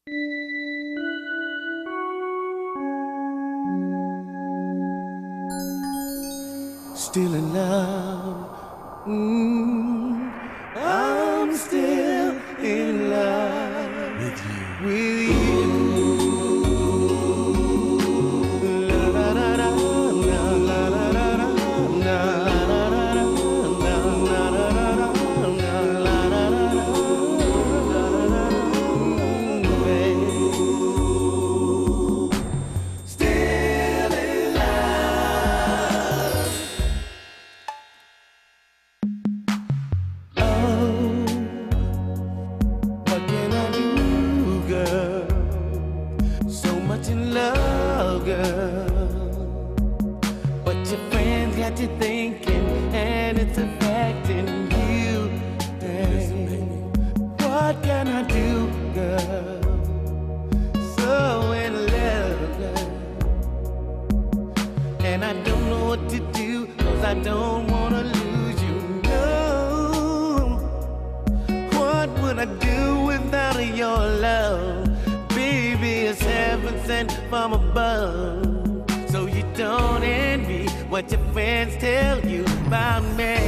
Still in love. I'm still in love with you. With you. La la la la la la la la la la la la Still in love. What can I do, girl? So much in love, girl. But your friends got you thinking, and it's affecting you. Hey, what can I do, girl? So in love, girl. And I don't know what to do, 'cause I don't wanna lose you, no. What would I do without your love? Baby, it's heaven sent from above. So you don't envy what your friends tell you about me.